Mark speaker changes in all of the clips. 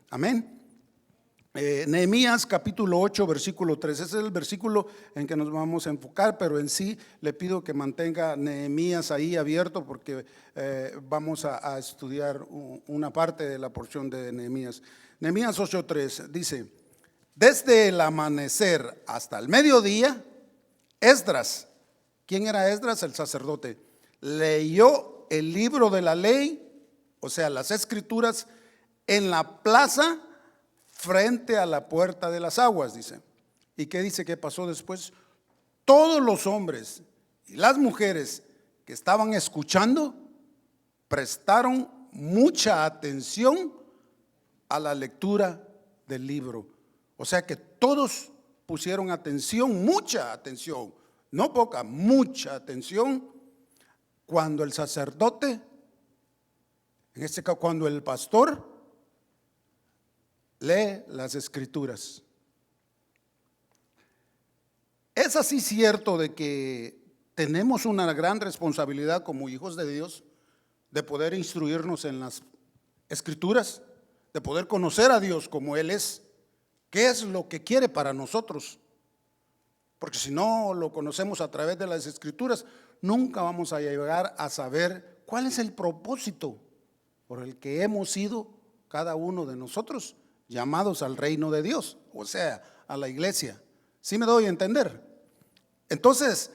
Speaker 1: Amén. Nehemías capítulo 8 versículo 3, ese es el versículo en que nos vamos a enfocar, pero en sí le pido que mantenga Nehemías ahí abierto porque vamos a estudiar una parte de la porción de Nehemías. Nehemías 8:3 dice: desde el amanecer hasta el mediodía, Esdras, ¿quién era Esdras? El sacerdote, leyó el libro de la ley, o sea, las escrituras, en la plaza frente a la puerta de las aguas, dice. ¿Y qué dice que pasó después? Todos los hombres y las mujeres que estaban escuchando prestaron mucha atención a la lectura del libro. O sea que todos pusieron atención, mucha atención, no poca, mucha atención, cuando el sacerdote, en este caso cuando el pastor, lee las escrituras. Es así cierto de que tenemos una gran responsabilidad como hijos de Dios de poder instruirnos en las escrituras, de poder conocer a Dios como Él es, qué es lo que quiere para nosotros. Porque si no lo conocemos a través de las escrituras, nunca vamos a llegar a saber cuál es el propósito por el que hemos sido cada uno de nosotros llamados al reino de Dios, o sea, a la iglesia. ¿Sí me doy a entender? Entonces,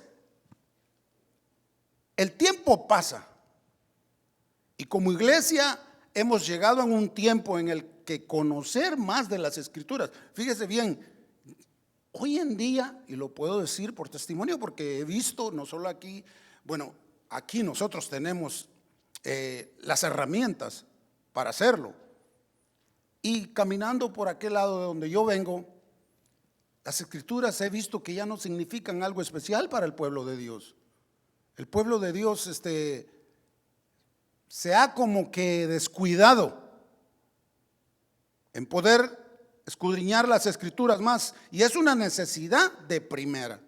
Speaker 1: el tiempo pasa y como iglesia hemos llegado a un tiempo en el que conocer más de las escrituras. Fíjese bien, hoy en día, y lo puedo decir por testimonio porque he visto, no solo aquí, bueno, aquí nosotros tenemos las herramientas para hacerlo. Y caminando por aquel lado de donde yo vengo, las escrituras he visto que ya no significan algo especial para el pueblo de Dios. El pueblo de Dios se ha como que descuidado en poder escudriñar las escrituras más, y es una necesidad de primera.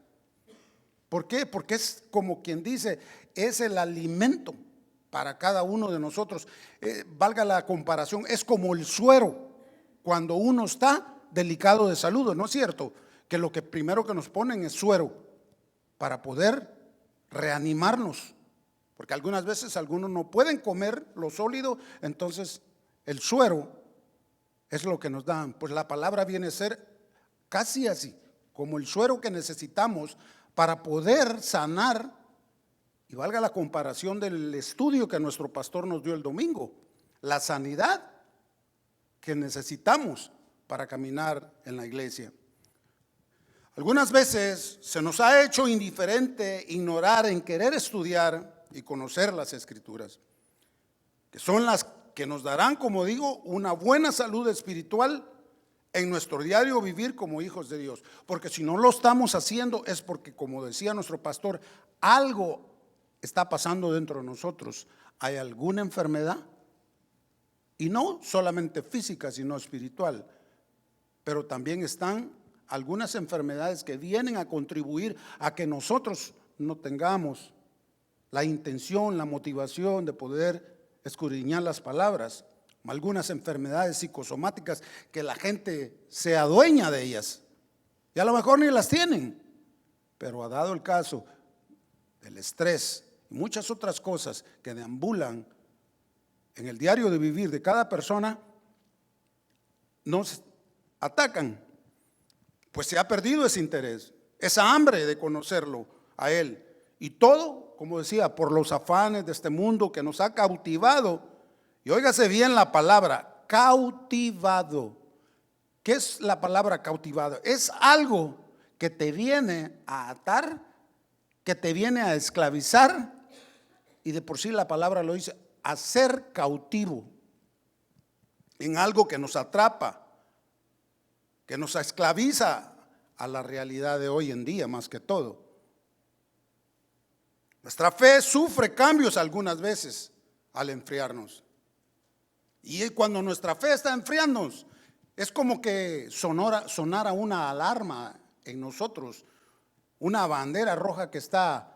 Speaker 1: ¿Por qué? Porque es como quien dice, es el alimento para cada uno de nosotros. Valga la comparación, es como el suero cuando uno está delicado de salud, ¿no es cierto? Que lo que primero que nos ponen es suero para poder reanimarnos, porque algunas veces algunos no pueden comer lo sólido, entonces el suero es lo que nos dan. Pues la palabra viene a ser casi así, como el suero que necesitamos para poder sanar. Y valga la comparación del estudio que nuestro pastor nos dio el domingo, la sanidad que necesitamos para caminar en la iglesia. Algunas veces se nos ha hecho indiferente ignorar en querer estudiar y conocer las escrituras, que son las que nos darán, como digo, una buena salud espiritual en nuestro diario vivir como hijos de Dios. Porque si no lo estamos haciendo es porque, como decía nuestro pastor, algo está pasando dentro de nosotros. Hay alguna enfermedad, y no solamente física, sino espiritual, pero también están algunas enfermedades que vienen a contribuir a que nosotros no tengamos la intención, la motivación de poder escudriñar las palabras. Algunas enfermedades psicosomáticas que la gente se adueña de ellas y a lo mejor ni las tienen, pero ha dado el caso del estrés y muchas otras cosas que deambulan en el diario de vivir de cada persona, nos atacan, pues se ha perdido ese interés, esa hambre de conocerlo a Él. Y todo, como decía, por los afanes de este mundo que nos ha cautivado. Y óigase bien la palabra, cautivado. ¿Qué es la palabra cautivado? Es algo que te viene a atar, que te viene a esclavizar, y de por sí la palabra lo dice, a ser cautivo en algo que nos atrapa, que nos esclaviza a la realidad de hoy en día más que todo. Nuestra fe sufre cambios algunas veces al enfriarnos. Y cuando nuestra fe está enfriándonos, es como que sonara una alarma en nosotros, una bandera roja que está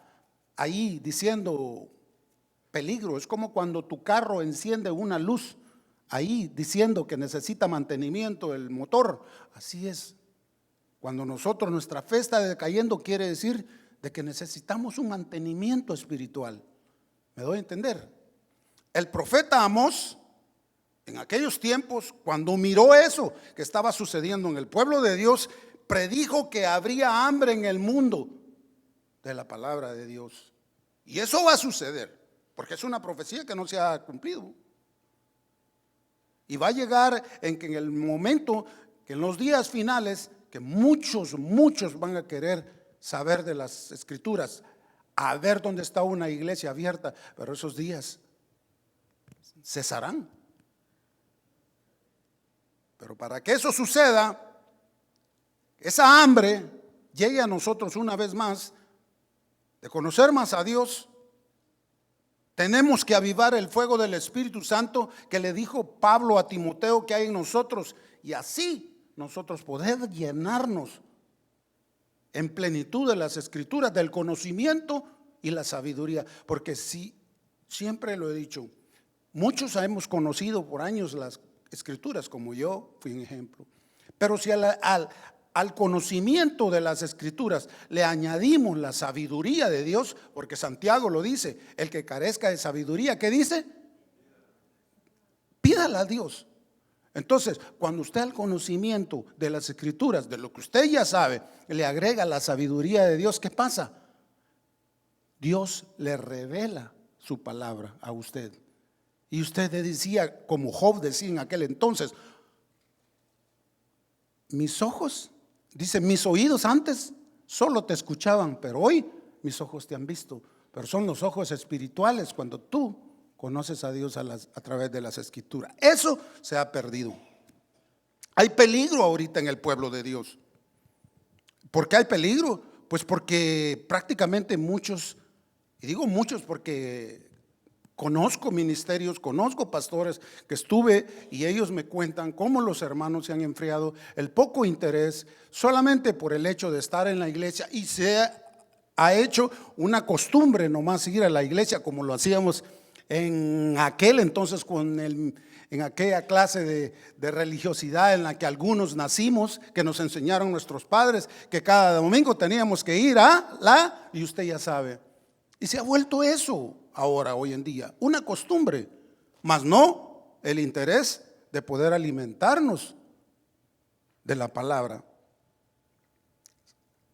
Speaker 1: ahí diciendo peligro. Es como cuando tu carro enciende una luz ahí diciendo que necesita mantenimiento el motor. Así es. Cuando nosotros, nuestra fe está decayendo, quiere decir de que necesitamos un mantenimiento espiritual. ¿Me doy a entender? El profeta Amós, en aquellos tiempos, cuando miró eso que estaba sucediendo en el pueblo de Dios, predijo que habría hambre en el mundo de la palabra de Dios. Y eso va a suceder, porque es una profecía que no se ha cumplido. Y va a llegar en el momento, que en los días finales, que muchos van a querer saber de las escrituras, a ver dónde está una iglesia abierta, pero esos días cesarán. Pero para que eso suceda, esa hambre llegue a nosotros una vez más, de conocer más a Dios, tenemos que avivar el fuego del Espíritu Santo que le dijo Pablo a Timoteo que hay en nosotros, y así nosotros poder llenarnos en plenitud de las escrituras, del conocimiento y la sabiduría. Porque sí, siempre lo he dicho, muchos hemos conocido por años las escrituras, como yo fui un ejemplo, pero si al conocimiento de las escrituras le añadimos la sabiduría de Dios, porque Santiago lo dice, el que carezca de sabiduría, ¿qué dice? Pídala a Dios. Entonces, cuando usted al conocimiento de las escrituras, de lo que usted ya sabe, le agrega la sabiduría de Dios, ¿qué pasa? Dios le revela su palabra a usted. Y usted decía, como Job decía en aquel entonces, mis ojos, dice, mis oídos antes solo te escuchaban, pero hoy mis ojos te han visto. Pero son los ojos espirituales cuando tú conoces a Dios a través de las escrituras. Eso se ha perdido. Hay peligro ahorita en el pueblo de Dios. ¿Por qué hay peligro? Pues porque prácticamente muchos, y digo muchos porque conozco ministerios, conozco pastores que estuve y ellos me cuentan cómo los hermanos se han enfriado, el poco interés solamente por el hecho de estar en la iglesia, y se ha hecho una costumbre nomás ir a la iglesia como lo hacíamos en aquel entonces en aquella clase de religiosidad en la que algunos nacimos, que nos enseñaron nuestros padres, que cada domingo teníamos que ir y usted ya sabe. Y se ha vuelto eso ahora, hoy en día, una costumbre, mas no el interés de poder alimentarnos de la palabra.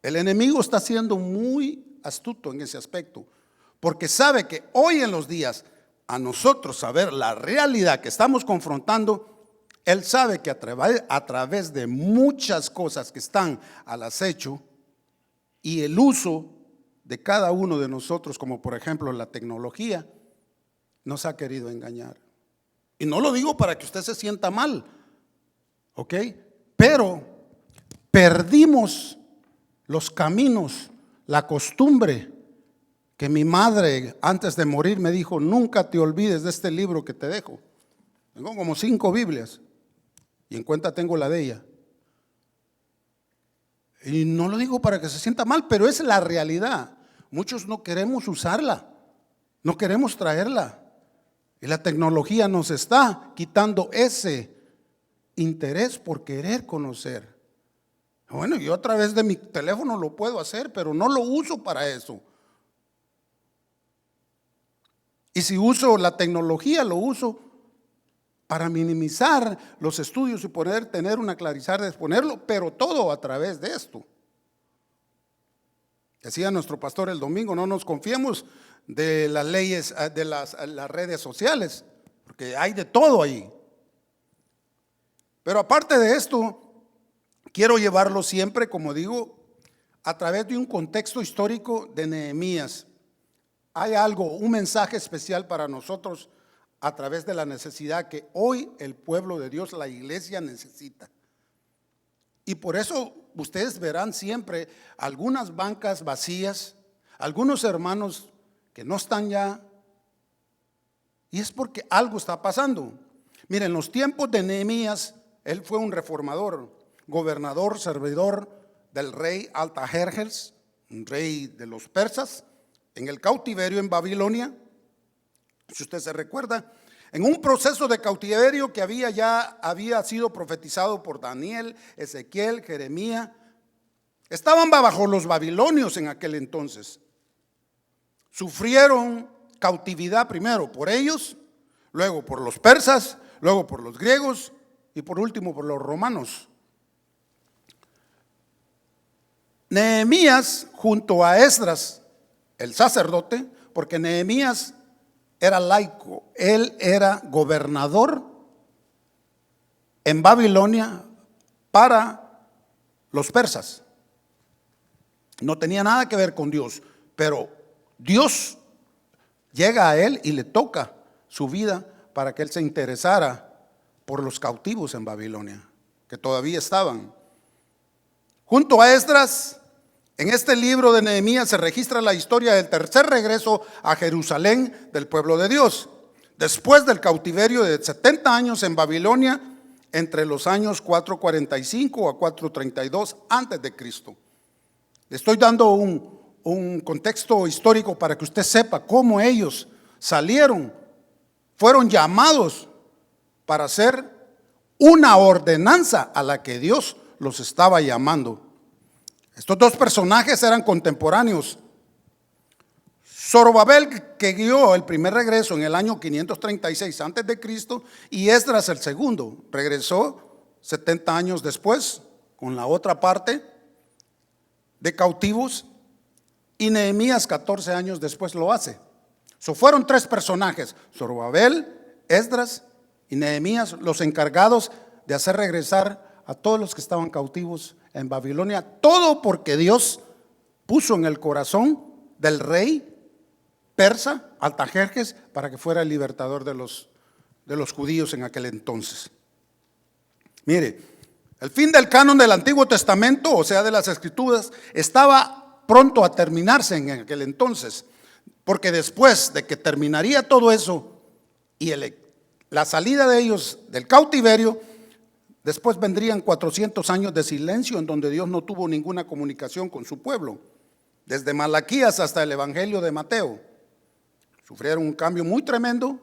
Speaker 1: El enemigo está siendo muy astuto en ese aspecto, porque sabe que hoy en los días, a nosotros saber la realidad que estamos confrontando, él sabe que a través de muchas cosas que están al acecho y el uso de cada uno de nosotros, como por ejemplo la tecnología, nos ha querido engañar. Y no lo digo para que usted se sienta mal, ¿ok? Pero perdimos los caminos, la costumbre que mi madre antes de morir me dijo: nunca te olvides de este libro que te dejo. Tengo como 5 Biblias y en cuenta tengo la de ella. Y no lo digo para que se sienta mal, pero es la realidad. Muchos no queremos usarla, no queremos traerla. Y la tecnología nos está quitando ese interés por querer conocer. Bueno, yo a través de mi teléfono lo puedo hacer, pero no lo uso para eso. Y si uso la tecnología, lo uso para minimizar los estudios y poder tener una claridad de exponerlo, pero todo a través de esto. Decía nuestro pastor el domingo: no nos confiemos de las leyes de las redes sociales, porque hay de todo ahí. Pero aparte de esto, quiero llevarlo siempre, como digo, a través de un contexto histórico de Nehemías. Hay algo, un mensaje especial para nosotros a través de la necesidad que hoy el pueblo de Dios, la iglesia, necesita. Y por eso ustedes verán siempre algunas bancas vacías, algunos hermanos que no están ya, y es porque algo está pasando. Miren, en los tiempos de Nehemías, él fue un reformador, gobernador, servidor del rey Artajerjes, un rey de los persas, en el cautiverio en Babilonia. Si usted se recuerda, en un proceso de cautiverio que había sido profetizado por Daniel, Ezequiel, Jeremías. Estaban bajo los babilonios en aquel entonces. Sufrieron cautividad primero por ellos, luego por los persas, luego por los griegos y por último por los romanos. Nehemías junto a Esdras, el sacerdote, porque Nehemías era laico, él era gobernador en Babilonia para los persas. No tenía nada que ver con Dios, pero Dios llega a él y le toca su vida para que él se interesara por los cautivos en Babilonia, que todavía estaban. Junto a Esdras, en este libro de Nehemías se registra la historia del tercer regreso a Jerusalén del pueblo de Dios, después del cautiverio de 70 años en Babilonia, entre los años 445 a 432 antes de Cristo. Le estoy dando un contexto histórico para que usted sepa cómo ellos fueron llamados para hacer una ordenanza a la que Dios los estaba llamando. Estos dos personajes eran contemporáneos. Zorobabel, que guió el primer regreso en el año 536 antes de Cristo, y Esdras el segundo, regresó 70 años después con la otra parte de cautivos, y Nehemías 14 años después lo hace. Fueron tres personajes: Zorobabel, Esdras y Nehemías, los encargados de hacer regresar a todos los que estaban cautivos en Babilonia. Todo porque Dios puso en el corazón del rey persa Artajerjes para que fuera el libertador de los judíos en aquel entonces. Mire, el fin del canon del Antiguo Testamento, o sea, de las Escrituras, estaba pronto a terminarse en aquel entonces, porque después de que terminaría todo eso y la salida de ellos del cautiverio, después vendrían 400 años de silencio en donde Dios no tuvo ninguna comunicación con su pueblo, desde Malaquías hasta el Evangelio de Mateo. Sufrieron un cambio muy tremendo,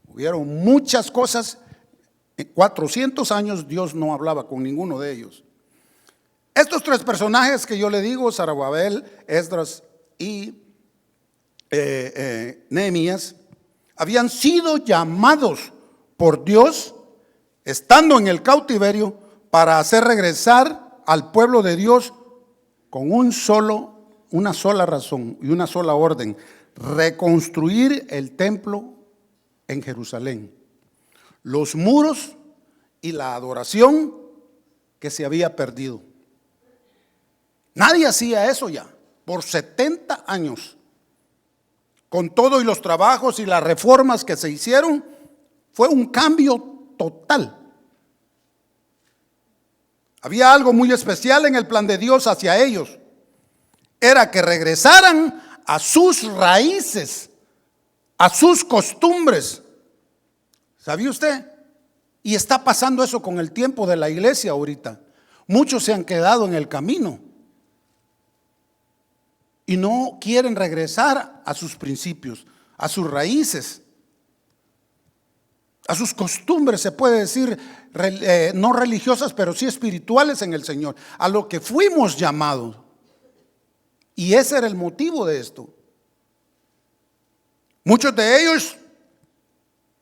Speaker 1: hubieron muchas cosas. En 400 años Dios no hablaba con ninguno de ellos. Estos tres personajes que yo le digo, Zorobabel, Esdras y Nehemías, habían sido llamados por Dios, estando en el cautiverio, para hacer regresar al pueblo de Dios con una sola razón y una sola orden: reconstruir el templo en Jerusalén, los muros y la adoración que se había perdido. Nadie hacía eso ya por 70 años. Con todo y los trabajos y las reformas que se hicieron, fue un cambio total. Había algo muy especial en el plan de Dios hacia ellos. Era que regresaran a sus raíces, a sus costumbres. ¿Sabía usted? Y está pasando eso con el tiempo de la iglesia ahorita. Muchos se han quedado en el camino y no quieren regresar a sus principios, a sus raíces, a sus costumbres, se puede decir, no religiosas, pero sí espirituales en el Señor, a lo que fuimos llamados. Y ese era el motivo de esto. Muchos de ellos,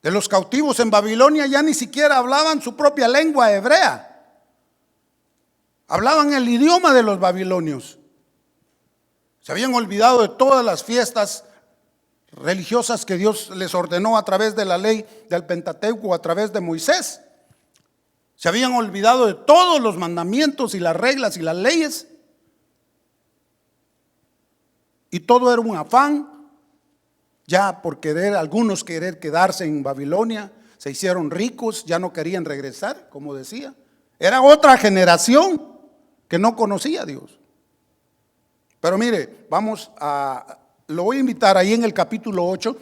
Speaker 1: de los cautivos en Babilonia, ya ni siquiera hablaban su propia lengua hebrea. Hablaban el idioma de los babilonios. Se habían olvidado de todas las fiestas religiosas que Dios les ordenó a través de la ley del Pentateuco, a través de Moisés. Se habían olvidado de todos los mandamientos y las reglas y las leyes. Y todo era un afán, ya por algunos querer quedarse en Babilonia, se hicieron ricos, ya no querían regresar, como decía. Era otra generación que no conocía a Dios. Pero mire, lo voy a invitar ahí en el capítulo 8,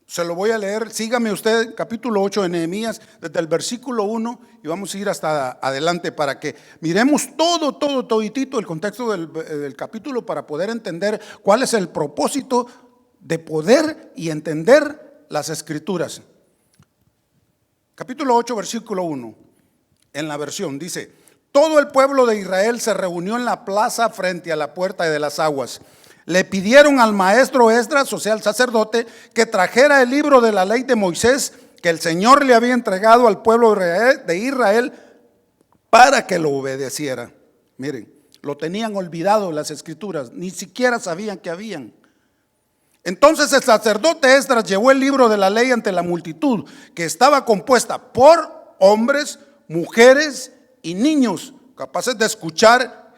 Speaker 1: se lo voy a leer, sígame usted, capítulo 8 de Nehemías, desde el versículo 1, y vamos a ir hasta adelante para que miremos toditito el contexto del capítulo, para poder entender cuál es el propósito de poder y entender las Escrituras. Capítulo 8, versículo 1, en la versión, dice: todo el pueblo de Israel se reunió en la plaza frente a la puerta de las aguas. Le pidieron al maestro Esdras, o sea, al sacerdote, que trajera el libro de la ley de Moisés que el Señor le había entregado al pueblo de Israel para que lo obedeciera. Miren, lo tenían olvidado las escrituras, ni siquiera sabían que habían. Entonces el sacerdote Esdras llevó el libro de la ley ante la multitud, que estaba compuesta por hombres, mujeres y niños, capaces de escuchar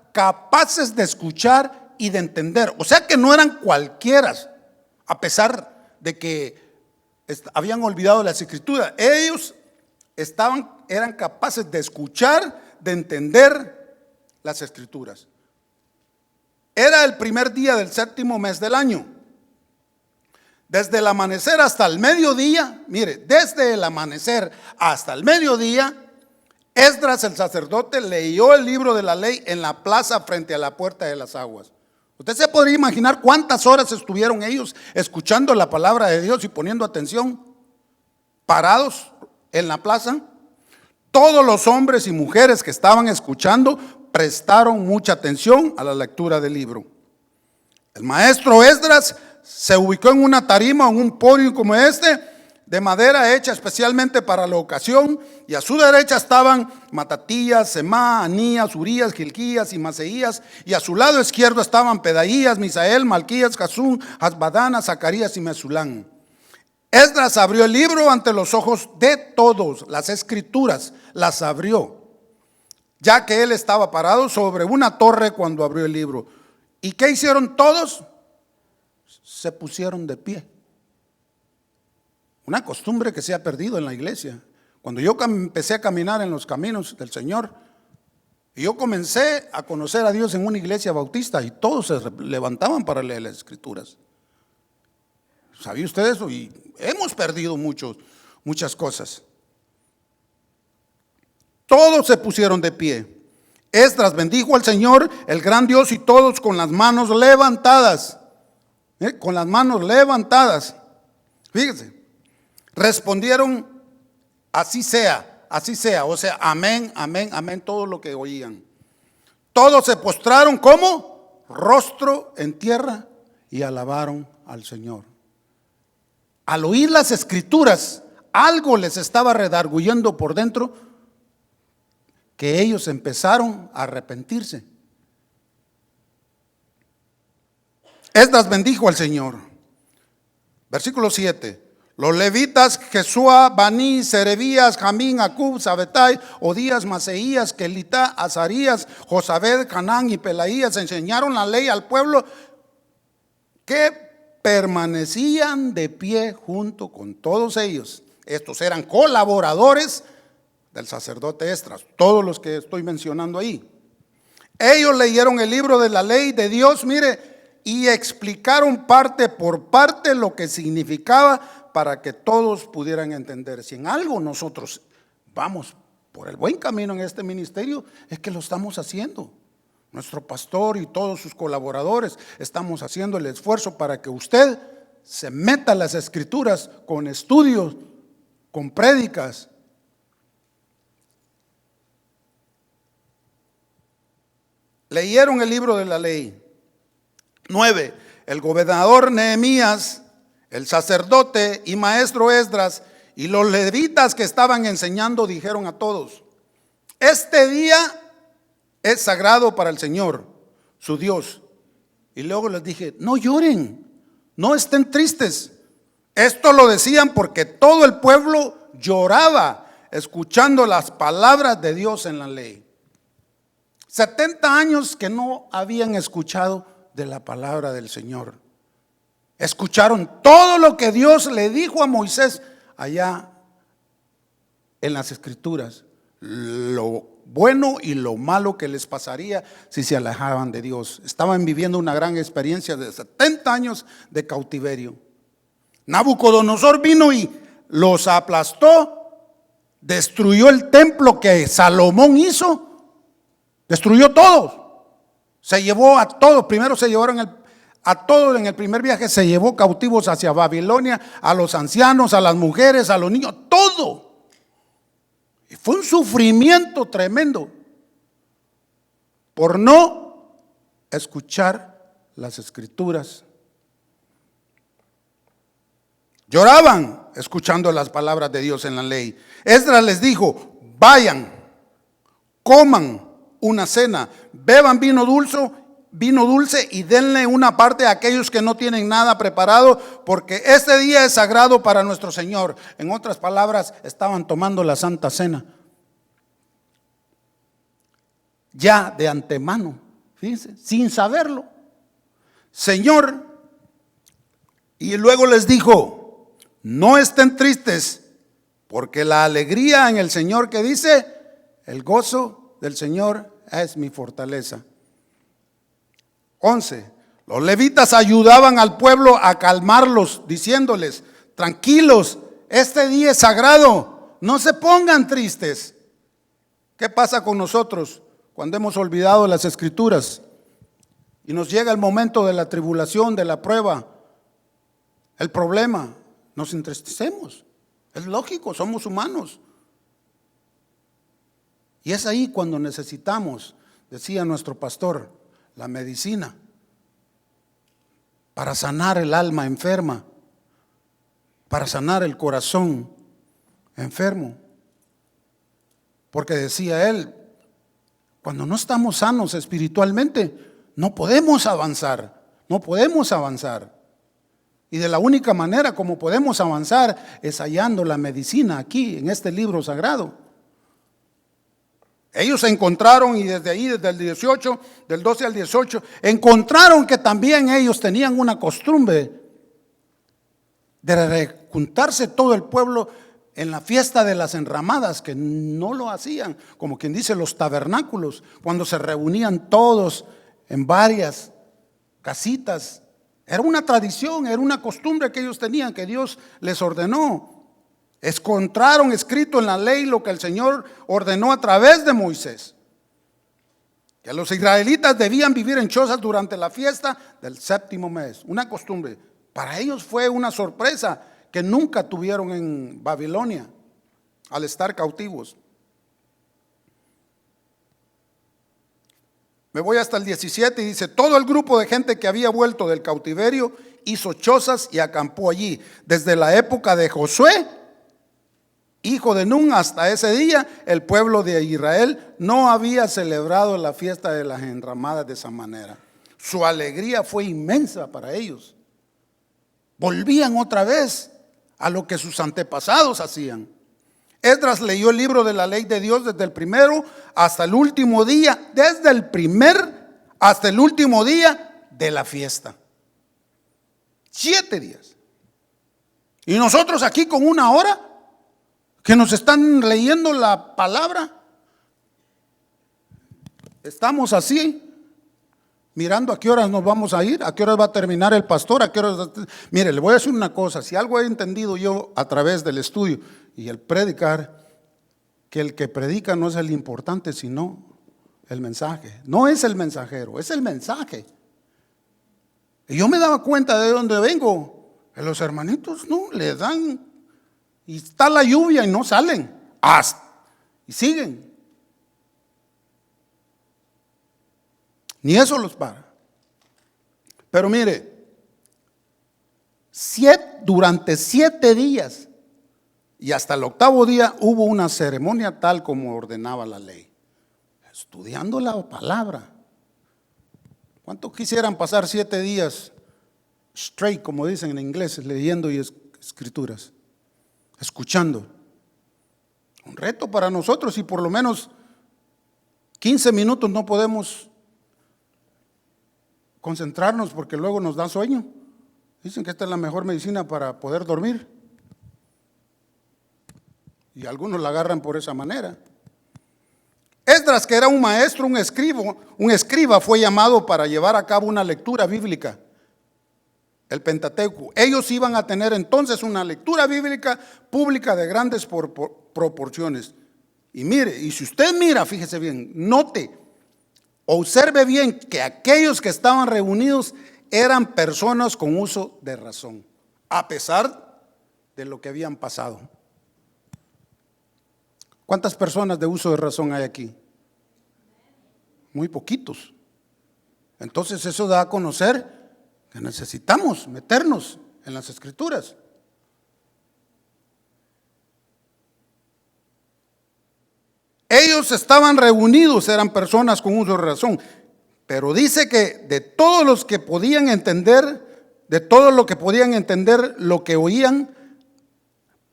Speaker 1: y de entender. O sea que no eran cualquiera, a pesar de que habían olvidado las escrituras. Ellos eran capaces de escuchar, de entender las escrituras. Era el primer día del séptimo mes del año. Desde el amanecer hasta el mediodía, mire, desde el amanecer hasta el mediodía, Esdras el sacerdote leyó el libro de la ley en la plaza frente a la puerta de las aguas. Usted se podría imaginar cuántas horas estuvieron ellos escuchando la palabra de Dios y poniendo atención, parados en la plaza. Todos los hombres y mujeres que estaban escuchando prestaron mucha atención a la lectura del libro. El maestro Esdras se ubicó en una tarima, en un podio como este, de madera hecha especialmente para la ocasión, y a su derecha estaban Matatías, Semá, Anías, Urías, Gilquías y Maseías, y a su lado izquierdo estaban Pedaías, Misael, Malquías, Jasún, Hasbadana, Zacarías y Mesulán. Esdras abrió el libro ante los ojos de todos, las escrituras las abrió, ya que él estaba parado sobre una torre cuando abrió el libro. ¿Y qué hicieron todos? Se pusieron de pie. Una costumbre que se ha perdido en la iglesia. Cuando yo empecé a caminar en los caminos del Señor, y yo comencé a conocer a Dios en una iglesia bautista, y todos se levantaban para leer las escrituras. ¿Sabía usted eso? Y hemos perdido muchas cosas. Todos se pusieron de pie. Esdras bendijo al Señor, el gran Dios, y todos con las manos levantadas. Con las manos levantadas. Fíjense. Respondieron: así sea, o sea, amén, amén, amén, todo lo que oían. Todos se postraron como rostro en tierra y alabaron al Señor. Al oír las escrituras, algo les estaba redarguyendo por dentro, que ellos empezaron a arrepentirse. Esdras bendijo al Señor. Versículo 7. Los levitas, Jesúa, Baní, Serebías, Jamín, Acub, Sabetai, Odías, Maseías, Kelitá, Azarías, Josabed, Hanán y Pelaías enseñaron la ley al pueblo, que permanecían de pie junto con todos ellos. Estos eran colaboradores del sacerdote Esdras, todos los que estoy mencionando ahí. Ellos leyeron el libro de la ley de Dios, mire, y explicaron parte por parte lo que significaba, para que todos pudieran entender. Si en algo nosotros vamos por el buen camino en este ministerio, es que lo estamos haciendo. Nuestro pastor y todos sus colaboradores estamos haciendo el esfuerzo para que usted se meta a las escrituras con estudios, con prédicas. Leyeron el libro de la ley. 9. El gobernador Nehemías, el sacerdote y maestro Esdras y los levitas que estaban enseñando dijeron a todos: este día es sagrado para el Señor, su Dios. Y luego les dije: no lloren, no estén tristes. Esto lo decían porque todo el pueblo lloraba escuchando las palabras de Dios en la ley. 70 años que no habían escuchado de la palabra del Señor. Escucharon todo lo que Dios le dijo a Moisés allá en las escrituras, lo bueno y lo malo que les pasaría si se alejaban de Dios. Estaban viviendo una gran experiencia de 70 años de cautiverio. Nabucodonosor vino y los aplastó, destruyó el templo que Salomón hizo, destruyó todo, se llevó a todos. Primero se llevaron a todos en el primer viaje, se llevó cautivos hacia Babilonia, a los ancianos, a las mujeres, a los niños, todo. Fue un sufrimiento tremendo por no escuchar las escrituras. Lloraban escuchando las palabras de Dios en la ley. Esdras les dijo: vayan, coman una cena, beban vino dulce y denle una parte a aquellos que no tienen nada preparado, porque este día es sagrado para nuestro Señor. En otras palabras, estaban tomando la Santa Cena ya de antemano, fíjense, sin saberlo. Señor, y luego les dijo: no estén tristes, porque la alegría en el Señor, que dice, el gozo del Señor es mi fortaleza. 11. Los levitas ayudaban al pueblo a calmarlos, diciéndoles: tranquilos, este día es sagrado, no se pongan tristes. ¿Qué pasa con nosotros cuando hemos olvidado las escrituras y nos llega el momento de la tribulación, de la prueba, el problema? Nos entristecemos. Es lógico, somos humanos. Y es ahí cuando necesitamos, decía nuestro pastor, la medicina para sanar el alma enferma, para sanar el corazón enfermo. Porque decía él, cuando no estamos sanos espiritualmente, no podemos avanzar, no podemos avanzar. Y de la única manera como podemos avanzar es hallando la medicina aquí en este libro sagrado. Ellos encontraron, y desde ahí, desde el 18, del 12 al 18, encontraron que también ellos tenían una costumbre de juntarse todo el pueblo en la fiesta de las enramadas, que no lo hacían, como quien dice, los tabernáculos, cuando se reunían todos en varias casitas. Era una tradición, era una costumbre que ellos tenían, que Dios les ordenó. Encontraron escrito en la ley lo que el Señor ordenó a través de Moisés, que los israelitas debían vivir en chozas durante la fiesta del séptimo mes. Una costumbre. Para ellos fue una sorpresa que nunca tuvieron en Babilonia al estar cautivos. Me voy hasta el 17 y dice: todo el grupo de gente que había vuelto del cautiverio hizo chozas y acampó allí. Desde la época de Josué, hijo de Nun, hasta ese día, el pueblo de Israel no había celebrado la fiesta de las enramadas de esa manera. Su alegría fue inmensa para ellos. Volvían otra vez a lo que sus antepasados hacían. Esdras leyó el libro de la ley de Dios desde el primero hasta el último día, desde el primer hasta el último día de la fiesta. 7 días. Y nosotros aquí con 1 hora que nos están leyendo la palabra, estamos así, mirando a qué horas nos vamos a ir, a qué horas va a terminar el pastor, a qué horas. Mire, le voy a decir una cosa: si algo he entendido yo a través del estudio y el predicar, que el que predica no es el importante, sino el mensaje. No es el mensajero, es el mensaje. Y yo me daba cuenta de dónde vengo, que los hermanitos no le dan, y está la lluvia y no salen, y siguen. Ni eso los para. Pero mire, durante 7 días y hasta el 8º día hubo una ceremonia tal como ordenaba la ley, estudiando la palabra. ¿Cuántos quisieran pasar 7 días straight, como dicen en inglés, leyendo y escrituras, escuchando? Un reto para nosotros, y por lo menos 15 minutos no podemos concentrarnos porque luego nos da sueño. Dicen que esta es la mejor medicina para poder dormir, y algunos la agarran por esa manera. Esdras, que era un maestro, un escriba, fue llamado para llevar a cabo una lectura bíblica, el Pentateuco. Ellos iban a tener entonces una lectura bíblica pública de grandes proporciones. Y mire, y si usted mira, fíjese bien, note, observe bien que aquellos que estaban reunidos eran personas con uso de razón, a pesar de lo que habían pasado. ¿Cuántas personas de uso de razón hay aquí? Muy poquitos. Entonces eso da a conocer que necesitamos meternos en las Escrituras. Ellos estaban reunidos, eran personas con uso de razón, pero dice que de todos los que podían entender, de todo lo que podían entender lo que oían.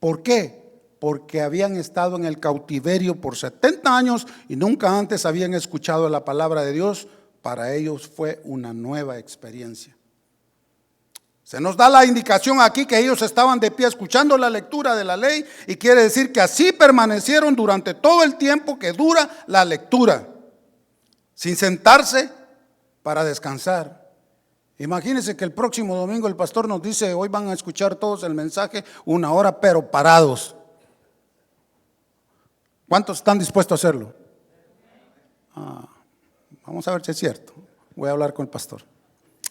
Speaker 1: ¿Por qué? Porque habían estado en el cautiverio por 70 años y nunca antes habían escuchado la palabra de Dios. Para ellos fue una nueva experiencia. Se nos da la indicación aquí que ellos estaban de pie escuchando la lectura de la ley, y quiere decir que así permanecieron durante todo el tiempo que dura la lectura, sin sentarse para descansar. Imagínense que el próximo domingo el pastor nos dice: hoy van a escuchar todos el mensaje 1 hora, pero parados. ¿Cuántos están dispuestos a hacerlo? Vamos a ver si es cierto. Voy a hablar con el pastor.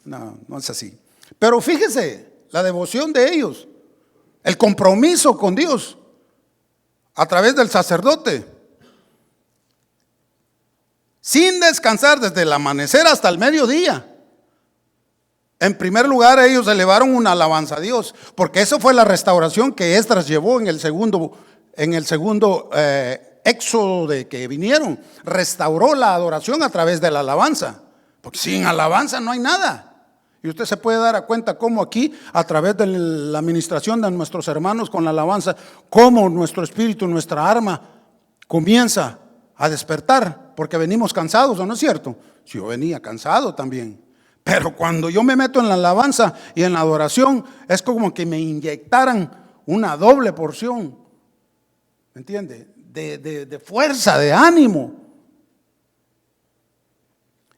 Speaker 1: No, no es así. Pero fíjese, la devoción de ellos, el compromiso con Dios a través del sacerdote, sin descansar desde el amanecer hasta el mediodía. En primer lugar, ellos elevaron una alabanza a Dios, porque eso fue la restauración que Esdras llevó en el segundo éxodo de que vinieron. Restauró la adoración a través de la alabanza, porque sin alabanza no hay nada. Y usted se puede dar cuenta cómo aquí, a través de la administración de nuestros hermanos con la alabanza, cómo nuestro espíritu, nuestra alma comienza a despertar, porque venimos cansados, ¿o no es cierto? Si yo venía cansado también. Pero cuando yo me meto en la alabanza y en la adoración, es como que me inyectaran una doble porción, ¿me entiende? De fuerza, de ánimo.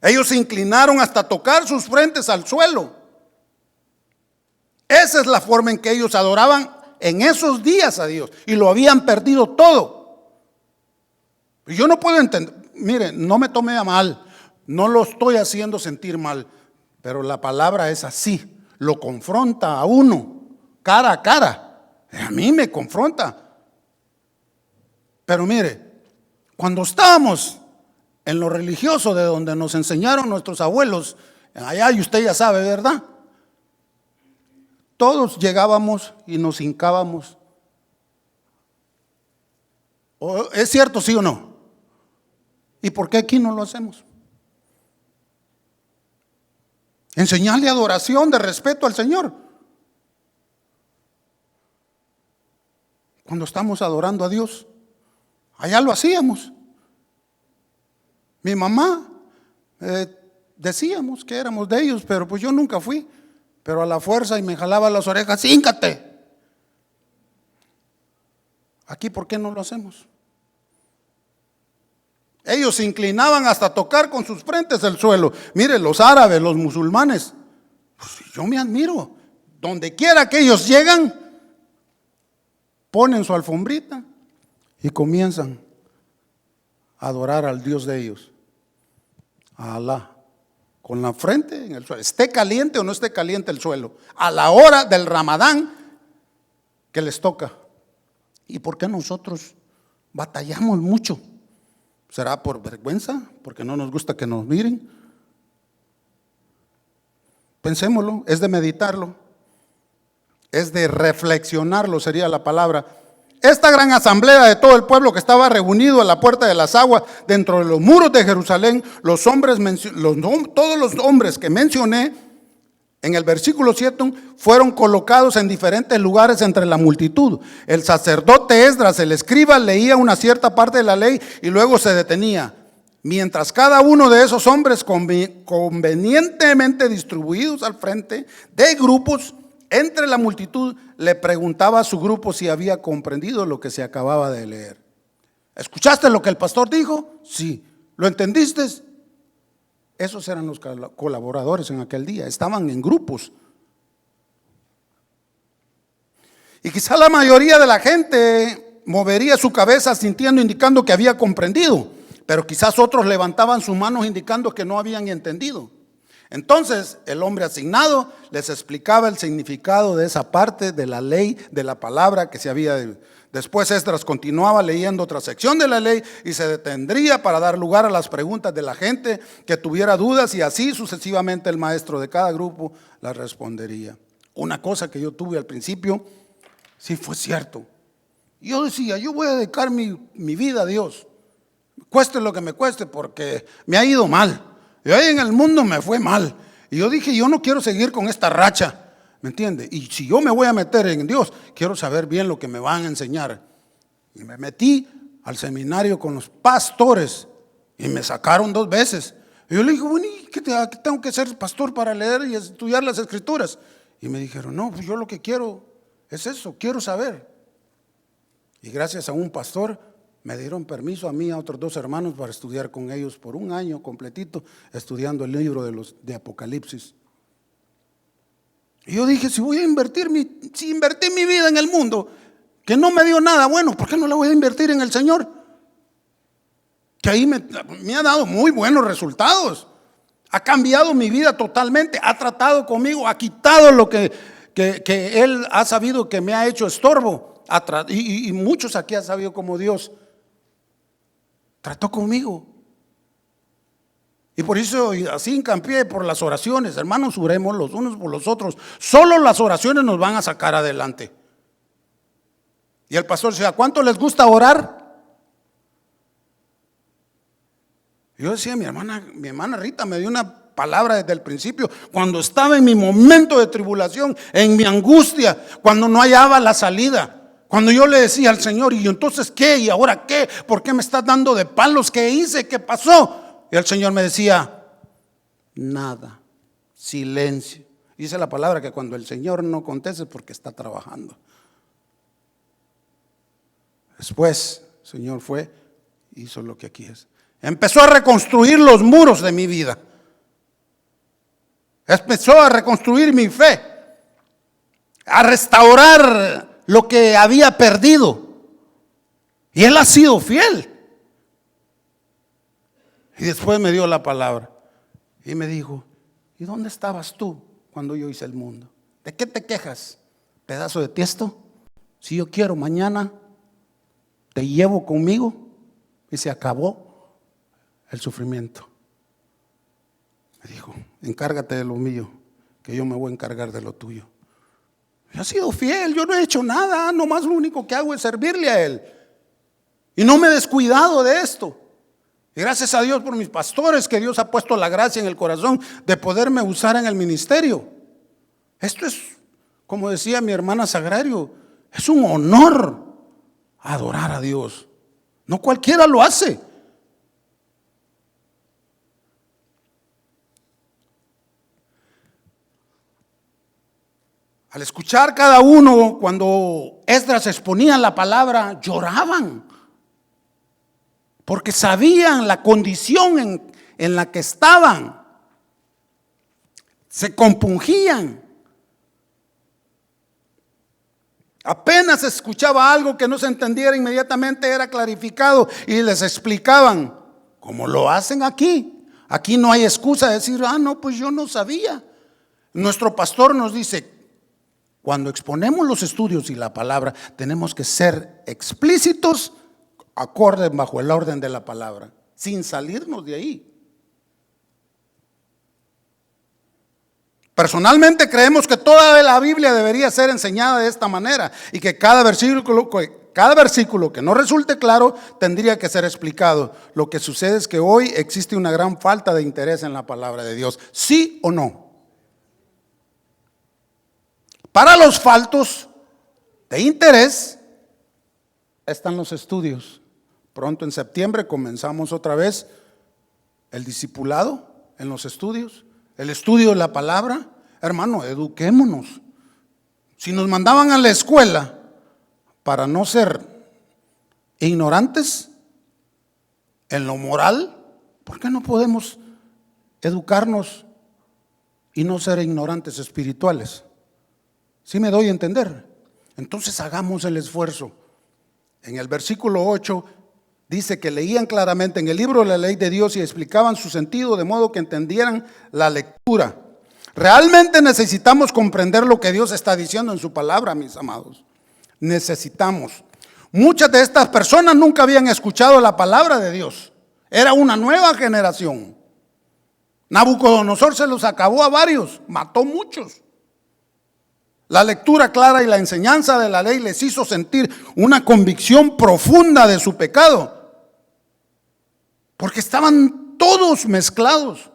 Speaker 1: Ellos se inclinaron hasta tocar sus frentes al suelo. Esa es la forma en que ellos adoraban en esos días a Dios, y lo habían perdido todo. Y yo no puedo entender, mire, no me tome a mal, no lo estoy haciendo sentir mal, pero la palabra es así, lo confronta a uno, cara a cara. A mí me confronta. Pero mire, cuando estábamos en lo religioso, de donde nos enseñaron nuestros abuelos, allá, y usted ya sabe, ¿verdad? Todos llegábamos y nos hincábamos. ¿Es cierto, sí o no? ¿Y por qué aquí no lo hacemos? Enseñarle adoración de respeto al Señor. Cuando estamos adorando a Dios, allá lo hacíamos. Mi mamá, decíamos que éramos de ellos, pero pues yo nunca fui. Pero a la fuerza, y me jalaba las orejas: híncate. Aquí, ¿por qué no lo hacemos? Ellos se inclinaban hasta tocar con sus frentes el suelo. Mire, los árabes, los musulmanes, pues yo me admiro. Donde quiera que ellos llegan, ponen su alfombrita y comienzan a adorar al Dios de ellos, a Alá, con la frente en el suelo, esté caliente o no esté caliente el suelo, a la hora del Ramadán que les toca. ¿Y por qué nosotros batallamos mucho? ¿Será por vergüenza? ¿Porque no nos gusta que nos miren? Pensémoslo, es de meditarlo, es de reflexionarlo, sería la palabra. Esta gran asamblea de todo el pueblo que estaba reunido a la puerta de las aguas, dentro de los muros de Jerusalén, todos los hombres que mencioné en el versículo 7 fueron colocados en diferentes lugares entre la multitud. El sacerdote Esdras, el escriba, leía una cierta parte de la ley y luego se detenía, mientras cada uno de esos hombres, convenientemente distribuidos al frente de grupos entre la multitud, le preguntaba a su grupo si había comprendido lo que se acababa de leer. ¿Escuchaste lo que el pastor dijo? Sí. ¿Lo entendiste? Esos eran los colaboradores en aquel día, estaban en grupos. Y quizá la mayoría de la gente movería su cabeza sintiendo, indicando que había comprendido, pero quizás otros levantaban sus manos indicando que no habían entendido. Entonces el hombre asignado les explicaba el significado de esa parte de la ley, de la palabra que se había de Después Esdras continuaba leyendo otra sección de la ley y se detendría para dar lugar a las preguntas de la gente que tuviera dudas, y así sucesivamente el maestro de cada grupo las respondería. Una cosa que yo tuve al principio, sí fue cierto. Yo decía, yo voy a dedicar mi vida a Dios, cueste lo que me cueste, porque me ha ido mal. Y ahí en el mundo me fue mal. Y yo dije, yo no quiero seguir con esta racha. ¿Me entiende? Y si yo me voy a meter en Dios, quiero saber bien lo que me van a enseñar. Y me metí al seminario con los pastores y me sacaron 2 veces. Y yo le dije, bueno, ¿y qué tengo que ser pastor para leer y estudiar las escrituras? Y me dijeron, no, pues yo lo que quiero es eso, quiero saber. Y gracias a un pastor me dieron permiso a mí y a otros 2 hermanos para estudiar con ellos por 1 año completito, estudiando el libro de Apocalipsis. Y yo dije, si invertí mi vida en el mundo, que no me dio nada bueno, ¿por qué no la voy a invertir en el Señor? Que ahí me ha dado muy buenos resultados. Ha cambiado mi vida totalmente, ha tratado conmigo, ha quitado lo que Él ha sabido que me ha hecho estorbo. Y muchos aquí han sabido cómo Dios trató conmigo. Y por eso, así hincapié por las oraciones, hermanos, oremos los unos por los otros. Solo las oraciones nos van a sacar adelante. Y el pastor decía, ¿cuánto les gusta orar? Yo decía, mi hermana Rita me dio una palabra desde el principio, cuando estaba en mi momento de tribulación, en mi angustia, cuando no hallaba la salida. Cuando yo le decía al Señor, ¿y entonces qué? ¿Y ahora qué? ¿Por qué me estás dando de palos? ¿Qué hice? ¿Qué pasó? Y el Señor me decía, nada, silencio. Dice la palabra que cuando el Señor no contesta es porque está trabajando. Después el Señor fue, hizo lo que aquí es. Empezó a reconstruir los muros de mi vida. Empezó a reconstruir mi fe, a restaurar lo que había perdido. Y Él ha sido fiel. Y después me dio la palabra y me dijo, ¿y dónde estabas tú cuando yo hice el mundo? ¿De qué te quejas, pedazo de tiesto? Si yo quiero, mañana te llevo conmigo y se acabó el sufrimiento. Me dijo, encárgate de lo mío, que yo me voy a encargar de lo tuyo. Yo he sido fiel, yo no he hecho nada, nomás lo único que hago es servirle a Él. Y no me he descuidado de esto. Y gracias a Dios por mis pastores, que Dios ha puesto la gracia en el corazón de poderme usar en el ministerio. Esto es, como decía mi hermana Sagrario, es un honor adorar a Dios. No cualquiera lo hace. Al escuchar cada uno, cuando Esdras exponía la palabra, lloraban. Porque sabían la condición en la que estaban. Se compungían. Apenas escuchaba algo que no se entendiera, inmediatamente era clarificado y les explicaban, como lo hacen aquí. Aquí no hay excusa de decir, no, pues yo no sabía. Nuestro pastor nos dice, cuando exponemos los estudios y la palabra, tenemos que ser explícitos, acorde bajo el orden de la palabra, sin salirnos de ahí. Personalmente creemos que toda la Biblia debería ser enseñada de esta manera y que cada versículo que no resulte claro tendría que ser explicado. Lo que sucede es que hoy existe una gran falta de interés en la palabra de Dios, ¿sí o no? Para los faltos de interés están los estudios. Pronto en septiembre comenzamos otra vez el discipulado en los estudios, el estudio de la palabra. Hermano, eduquémonos. Si nos mandaban a la escuela para no ser ignorantes en lo moral, ¿por qué no podemos educarnos y no ser ignorantes espirituales? ¿Sí me doy a entender? Entonces hagamos el esfuerzo. En el versículo 8 dice que leían claramente en el libro de la ley de Dios y explicaban su sentido de modo que entendieran la lectura. Realmente necesitamos comprender lo que Dios está diciendo en su palabra, mis amados. Necesitamos. Muchas de estas personas nunca habían escuchado la palabra de Dios. Era una nueva generación. Nabucodonosor se los acabó a varios, mató muchos. La lectura clara y la enseñanza de la ley les hizo sentir una convicción profunda de su pecado, porque estaban todos mezclados.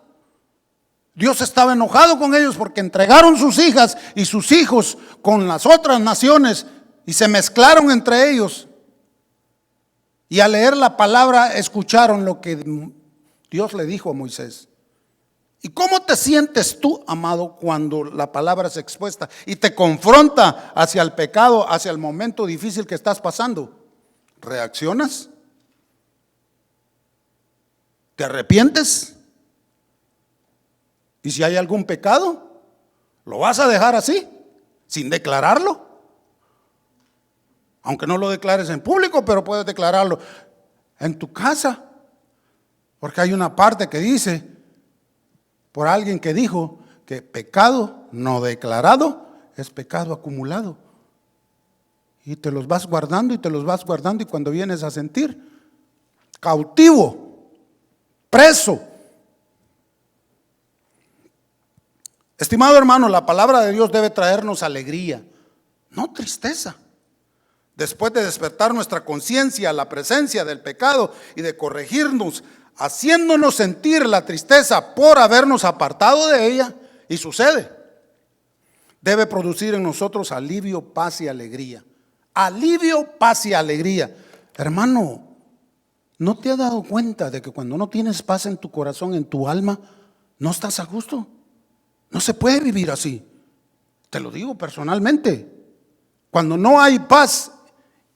Speaker 1: Dios estaba enojado con ellos porque entregaron sus hijas y sus hijos con las otras naciones y se mezclaron entre ellos. Y al leer la palabra escucharon lo que Dios le dijo a Moisés. ¿Y cómo te sientes tú, amado, cuando la palabra es expuesta y te confronta hacia el pecado, hacia el momento difícil que estás pasando? ¿Reaccionas? ¿Te arrepientes? ¿Y si hay algún pecado, lo vas a dejar así, sin declararlo? Aunque no lo declares en público, pero puedes declararlo en tu casa. Porque hay una parte que dice, por alguien que dijo que pecado no declarado es pecado acumulado. Y te los vas guardando y te los vas guardando, y cuando vienes a sentir cautivo, preso. Estimado hermano, la palabra de Dios debe traernos alegría, no tristeza. Después de despertar nuestra conciencia a la presencia del pecado y de corregirnos, haciéndonos sentir la tristeza por habernos apartado de ella, y sucede, debe producir en nosotros alivio, paz y alegría. Alivio, paz y alegría. Hermano, ¿no te has dado cuenta de que cuando no tienes paz en tu corazón, en tu alma, no estás a gusto? No se puede vivir así. Te lo digo personalmente. Cuando no hay paz,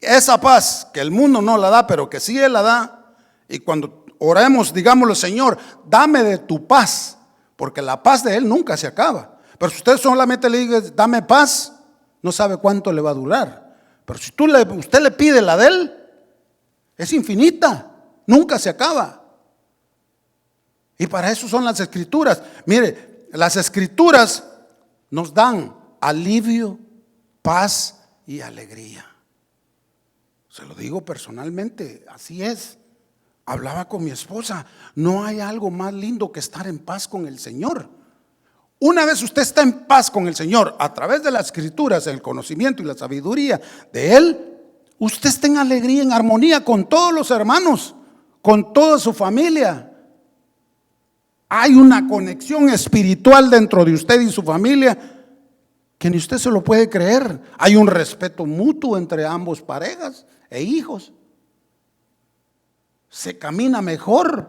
Speaker 1: esa paz que el mundo no la da, pero que sí Él la da, y cuando oremos, digámosle: Señor, dame de tu paz, porque la paz de Él nunca se acaba. Pero si usted solamente le dice: dame paz, no sabe cuánto le va a durar. Pero si usted le pide la de Él, es infinita, nunca se acaba. Y para eso son las escrituras. Mire, las escrituras nos dan alivio, paz y alegría. Se lo digo personalmente, así es. Hablaba con mi esposa, no hay algo más lindo que estar en paz con el Señor. Una vez usted está en paz con el Señor, a través de las escrituras, el conocimiento y la sabiduría de Él, usted está en alegría, en armonía con todos los hermanos, con toda su familia. Hay una conexión espiritual dentro de usted y su familia que ni usted se lo puede creer. Hay un respeto mutuo entre ambos parejas e hijos. Se camina mejor.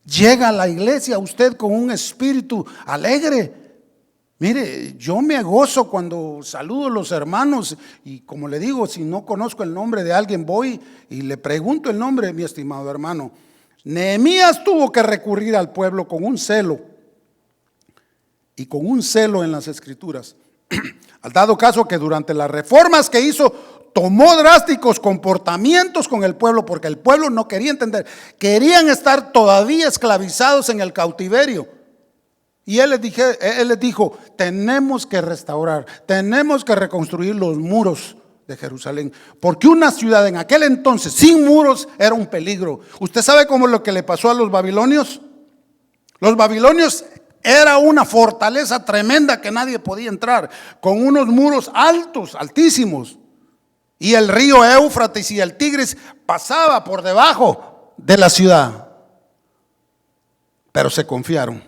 Speaker 1: Llega a la iglesia usted con un espíritu alegre. Mire, yo me gozo cuando saludo a los hermanos, y como le digo, si no conozco el nombre de alguien, voy y le pregunto el nombre, mi estimado hermano. Nehemías tuvo que recurrir al pueblo con un celo, y con un celo en las escrituras. Al dado caso que durante las reformas que hizo, tomó drásticos comportamientos con el pueblo, porque el pueblo no quería entender, querían estar todavía esclavizados en el cautiverio. Y él les dijo: tenemos que restaurar, tenemos que reconstruir los muros de Jerusalén, porque una ciudad en aquel entonces sin muros era un peligro. ¿Usted sabe cómo es lo que le pasó a los babilonios? Los babilonios era una fortaleza tremenda que nadie podía entrar, con unos muros altos, altísimos, y el río Éufrates y el Tigris pasaba por debajo de la ciudad. Pero se confiaron.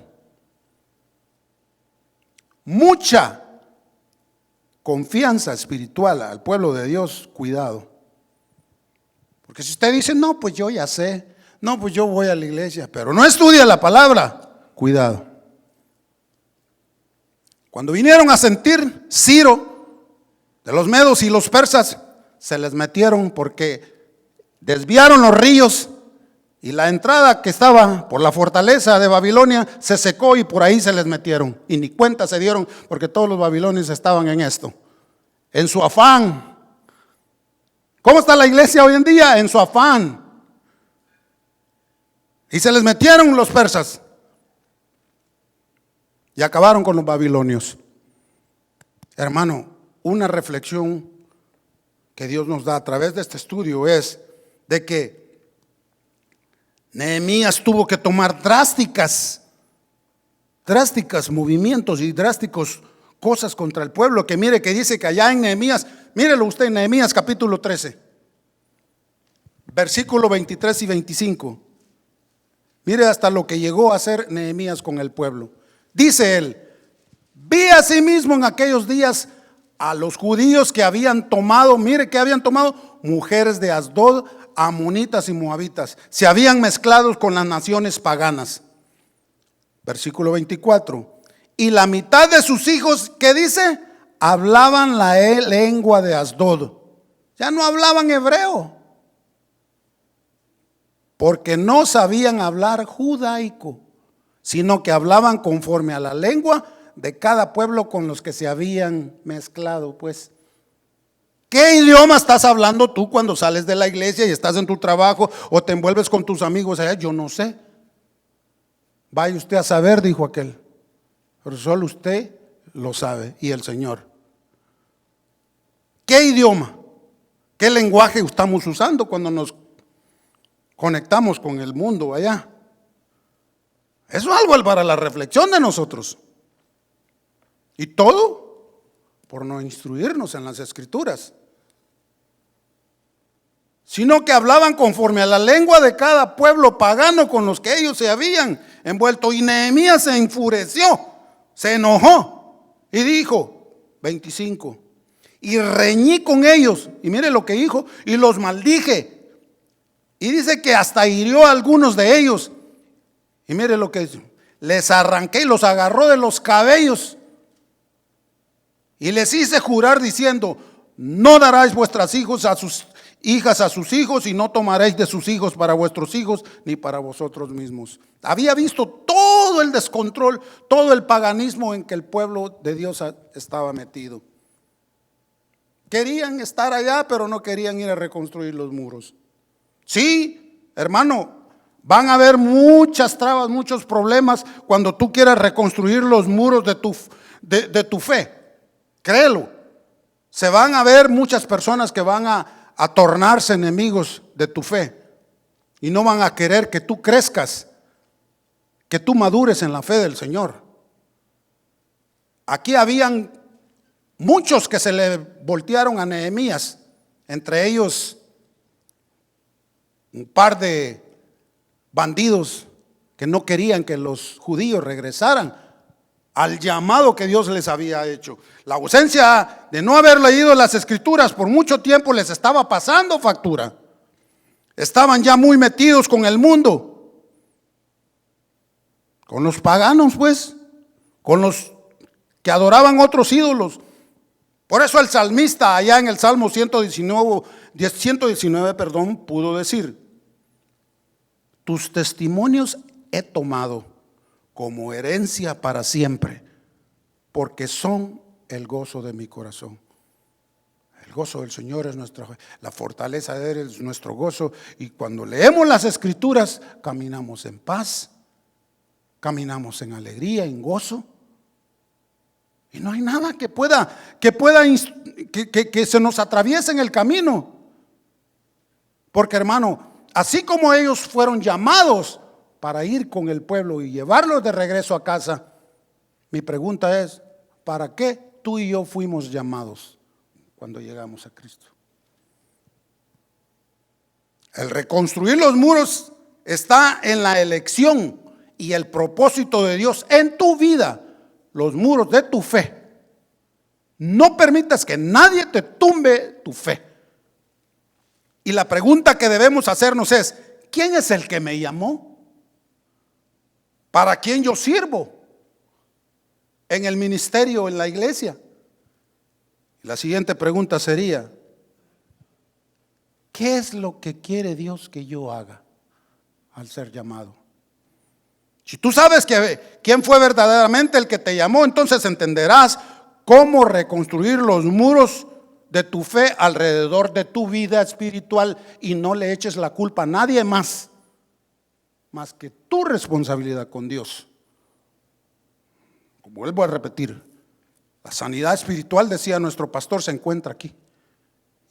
Speaker 1: Mucha confianza espiritual al pueblo de Dios, cuidado. Porque si usted dice: no, pues yo ya sé, no, pues yo voy a la iglesia, pero no estudia la palabra, cuidado. Cuando vinieron a sentir Ciro de los medos y los persas, se les metieron porque desviaron los ríos, y la entrada que estaba por la fortaleza de Babilonia se secó, y por ahí se les metieron y ni cuenta se dieron, porque todos los babilonios estaban en esto, en su afán. ¿Cómo está la iglesia hoy en día? En su afán. Y se les metieron los persas y acabaron con los babilonios. Hermano, una reflexión que Dios nos da a través de este estudio es de que Nehemías tuvo que tomar drásticos movimientos y drásticos cosas contra el pueblo. Que mire que dice que allá en Nehemías, mírelo usted en Nehemías capítulo 13, versículo 23 y 25. Mire hasta lo que llegó a hacer Nehemías con el pueblo. Dice él: vi asimismo en aquellos días a los judíos que habían tomado, mire que habían tomado mujeres de Asdod, amonitas y moabitas, se habían mezclado con las naciones paganas. Versículo 24. Y la mitad de sus hijos, ¿qué dice? Hablaban la lengua de Asdod. Ya no hablaban hebreo, porque no sabían hablar judaico, sino que hablaban conforme a la lengua de cada pueblo con los que se habían mezclado. Pues, ¿qué idioma estás hablando tú cuando sales de la iglesia y estás en tu trabajo o te envuelves con tus amigos allá? Yo no sé. Vaya usted a saber, dijo aquel. Pero solo usted lo sabe y el Señor. ¿Qué idioma? ¿Qué lenguaje estamos usando cuando nos conectamos con el mundo allá? Eso es algo para la reflexión de nosotros. Y todo por no instruirnos en las Escrituras, sino que hablaban conforme a la lengua de cada pueblo pagano con los que ellos se habían envuelto. Y Nehemías se enfureció, se enojó y dijo, 25, y reñí con ellos, y mire lo que dijo, y los maldije. Y dice que hasta hirió a algunos de ellos. Y mire lo que dice: les arranqué y los agarró de los cabellos y les hice jurar diciendo: no daréis vuestras hijas a sus hijos, y no tomaréis de sus hijos para vuestros hijos ni para vosotros mismos. Había visto todo el descontrol, todo el paganismo en que el pueblo de Dios estaba metido. Querían estar allá, pero no querían ir a reconstruir los muros. Sí, hermano, van a haber muchas trabas, muchos problemas cuando tú quieras reconstruir los muros de tu fe. Créelo. Se van a ver muchas personas que van a tornarse enemigos de tu fe y no van a querer que tú crezcas, que tú madures en la fe del Señor. Aquí habían muchos que se le voltearon a Nehemías, entre ellos un par de bandidos que no querían que los judíos regresaran al llamado que Dios les había hecho. La ausencia de no haber leído las Escrituras por mucho tiempo les estaba pasando factura. Estaban ya muy metidos con el mundo, con los paganos, pues, con los que adoraban otros ídolos. Por eso el salmista allá en el Salmo 119, pudo decir: tus testimonios he tomado como herencia para siempre, porque son el gozo de mi corazón. El gozo del Señor es la fortaleza de Él es nuestro gozo. Y cuando leemos las Escrituras, caminamos en paz, caminamos en alegría, en gozo. Y no hay nada que se nos atraviese en el camino. Porque, hermano, así como ellos fueron llamados para ir con el pueblo y llevarlos de regreso a casa, mi pregunta es: ¿para qué tú y yo fuimos llamados cuando llegamos a Cristo? El reconstruir los muros está en la elección y el propósito de Dios en tu vida, los muros de tu fe. No permitas que nadie te tumbe tu fe. Y la pregunta que debemos hacernos es: ¿quién es el que me llamó? ¿Para quién yo sirvo en el ministerio, en la iglesia? La siguiente pregunta sería: ¿qué es lo que quiere Dios que yo haga al ser llamado? Si tú sabes quién fue verdaderamente el que te llamó, entonces entenderás cómo reconstruir los muros de tu fe alrededor de tu vida espiritual, y no le eches la culpa a nadie más que tu responsabilidad con Dios. Como vuelvo a repetir, la sanidad espiritual, decía nuestro pastor, se encuentra aquí.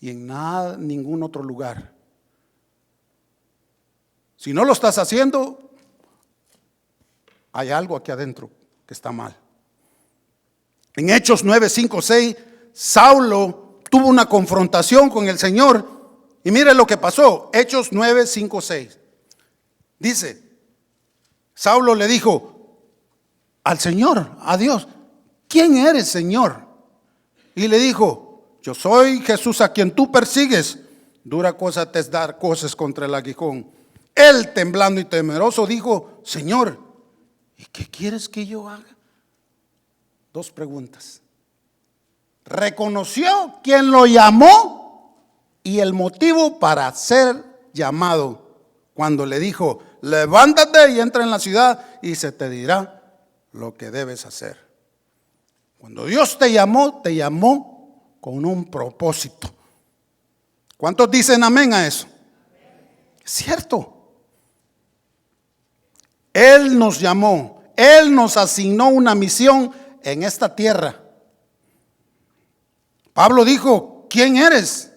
Speaker 1: y en nada, ningún otro lugar. Si no lo estás haciendo, hay algo aquí adentro que está mal. En Hechos 9, 5, 6, Saulo tuvo una confrontación con el Señor y mire lo que pasó. Hechos 9, 5, 6. Dice, Saulo le dijo al Señor, a Dios: ¿quién eres, Señor? Y le dijo: yo soy Jesús a quien tú persigues. Dura cosa te es dar cosas contra el aguijón. Él, temblando y temeroso, dijo: Señor, ¿y qué quieres que yo haga? Dos preguntas. Reconoció quién lo llamó y el motivo para ser llamado. Cuando le dijo: levántate y entra en la ciudad y se te dirá lo que debes hacer. Cuando Dios te llamó con un propósito. ¿Cuántos dicen amén a eso? Es cierto. Él nos llamó, Él nos asignó una misión en esta tierra. Pablo dijo: ¿quién eres?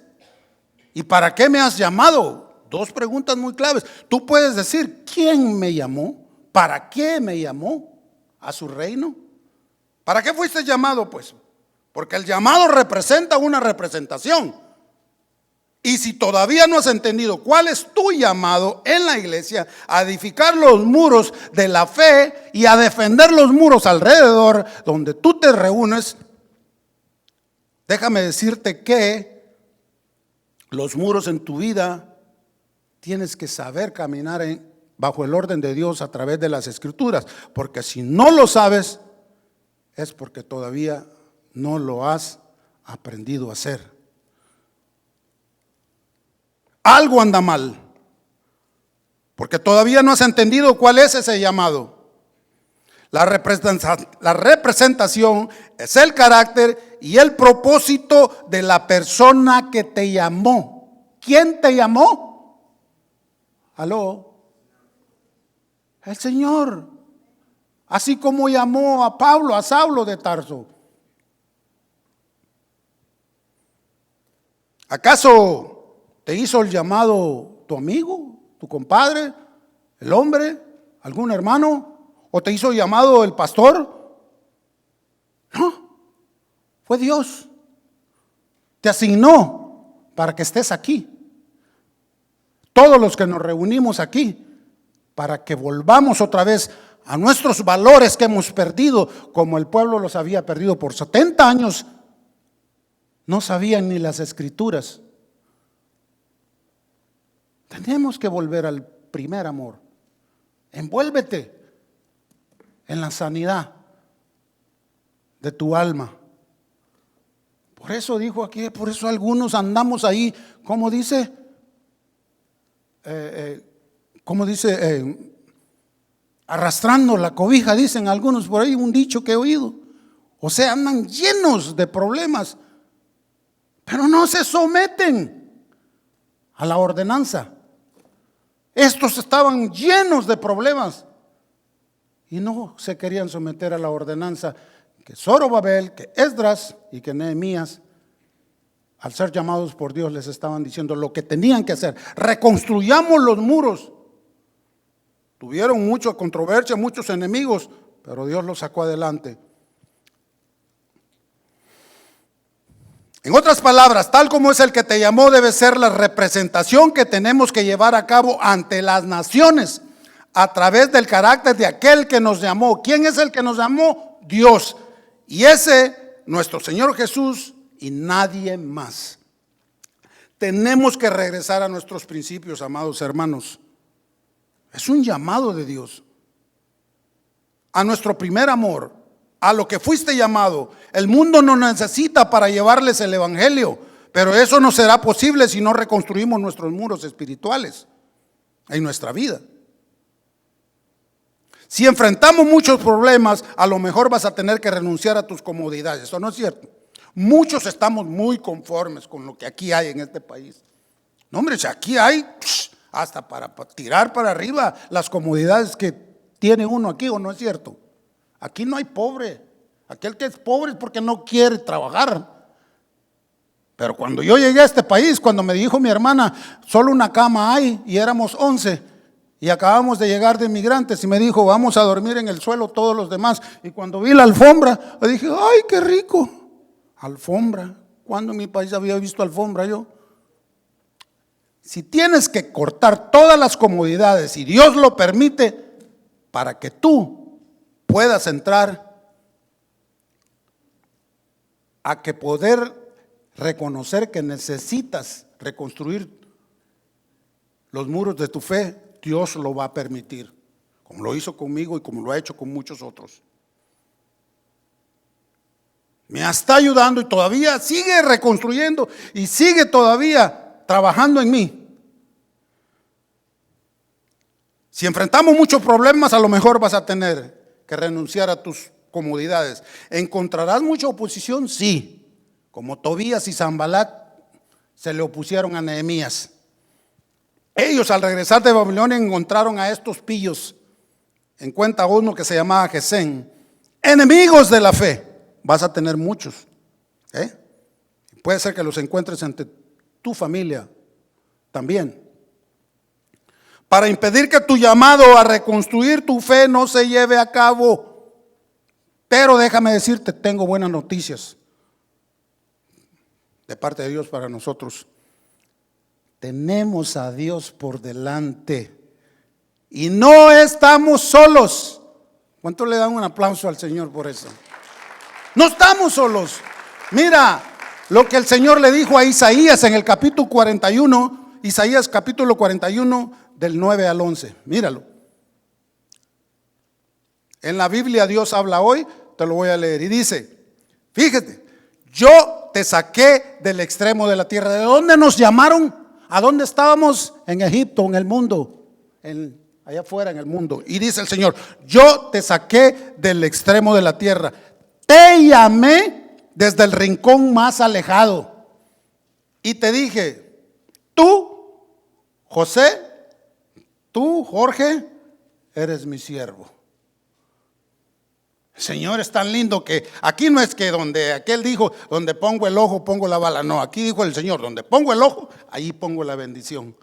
Speaker 1: ¿Y para qué me has llamado? Dos preguntas muy claves. Tú puedes decir: ¿quién me llamó? ¿Para qué me llamó a su reino? ¿Para qué fuiste llamado? Pues porque el llamado representa una representación. Y si todavía no has entendido cuál es tu llamado en la iglesia, a edificar los muros de la fe y a defender los muros alrededor donde tú te reúnes, déjame decirte que los muros en tu vida tienes que saber caminar bajo el orden de Dios a través de las Escrituras, porque si no lo sabes es porque todavía no lo has aprendido a hacer. Algo anda mal, porque todavía no has entendido cuál es ese llamado. La representación es el carácter y el propósito de la persona que te llamó. ¿Quién te llamó? ¿Aló? El Señor. Así como llamó a Pablo, a Saulo de Tarso. ¿Acaso te hizo el llamado tu amigo, tu compadre, el hombre, algún hermano? ¿O te hizo llamado el pastor? No, fue Dios. Te asignó para que estés aquí. Todos los que nos reunimos aquí, para que volvamos otra vez a nuestros valores que hemos perdido, como el pueblo los había perdido por 70 años. No sabían ni las Escrituras. Tenemos que volver al primer amor. Envuélvete en la sanidad de tu alma. Por eso dijo aquí, por eso algunos andamos ahí, como dice, arrastrando la cobija, dicen algunos por ahí, un dicho que he oído. O sea, andan llenos de problemas, pero no se someten a la ordenanza. Estos estaban llenos de problemas y no se querían someter a la ordenanza que Zorobabel, que Esdras y que Nehemías, al ser llamados por Dios, les estaban diciendo lo que tenían que hacer. Reconstruyamos los muros. Tuvieron mucha controversia, muchos enemigos, pero Dios los sacó adelante. En otras palabras, tal como es el que te llamó, debe ser la representación que tenemos que llevar a cabo ante las naciones a través del carácter de aquel que nos llamó. ¿Quién es el que nos llamó? Dios. Y ese, nuestro Señor Jesús, y nadie más. Tenemos que regresar a nuestros principios, amados hermanos. Es un llamado de Dios a nuestro primer amor, a lo que fuiste llamado. El mundo nos necesita para llevarles el evangelio, pero eso no será posible si no reconstruimos nuestros muros espirituales en nuestra vida. Si enfrentamos muchos problemas, a lo mejor vas a tener que renunciar a tus comodidades. ¿Eso no es cierto? Muchos estamos muy conformes con lo que aquí hay en este país. No, hombre, si aquí hay hasta para tirar para arriba las comodidades que tiene uno aquí, ¿o no es cierto? Aquí no hay pobre. Aquel que es pobre es porque no quiere trabajar. Pero cuando yo llegué a este país, cuando me dijo mi hermana, solo una cama hay y éramos 11 y acabamos de llegar de inmigrantes y me dijo, vamos a dormir en el suelo todos los demás. Y cuando vi la alfombra, le dije, ay, qué rico. Alfombra. ¿Cuándo en mi país había visto alfombra yo? Si tienes que cortar todas las comodidades y Dios lo permite para que tú puedas entrar a que poder reconocer que necesitas reconstruir los muros de tu fe, Dios lo va a permitir, como lo hizo conmigo y como lo ha hecho con muchos otros. Me está ayudando y todavía sigue reconstruyendo y sigue todavía trabajando en mí. Si enfrentamos muchos problemas, a lo mejor vas a tener que renunciar a tus comodidades. ¿Encontrarás mucha oposición? Sí. Como Tobías y Sanbalat se le opusieron a Nehemías. Ellos al regresar de Babilonia encontraron a estos pillos. Encuentra uno que se llamaba Gesén. Enemigos de la fe. Vas a tener muchos. Puede ser que los encuentres entre tu familia también. Para impedir que tu llamado a reconstruir tu fe no se lleve a cabo. Pero déjame decirte, tengo buenas noticias de parte de Dios para nosotros. Tenemos a Dios por delante y no estamos solos. ¿Cuánto le dan un aplauso al Señor por eso? No estamos solos. Mira lo que el Señor le dijo a Isaías en el capítulo 41, Isaías capítulo 41 del 9 al 11. Míralo. En la Biblia Dios habla hoy, te lo voy a leer y dice, fíjate, yo te saqué del extremo de la tierra. ¿De dónde nos llamaron? ¿A dónde estábamos? En Egipto, en el mundo, allá afuera en el mundo. Y dice el Señor, yo te saqué del extremo de la tierra. Te llamé desde el rincón más alejado. Y te dije, tú, José, tú, Jorge, eres mi siervo. El Señor es tan lindo que aquí no es que donde aquel dijo, donde pongo el ojo, pongo la bala. No, aquí dijo el Señor, donde pongo el ojo, ahí pongo la bendición.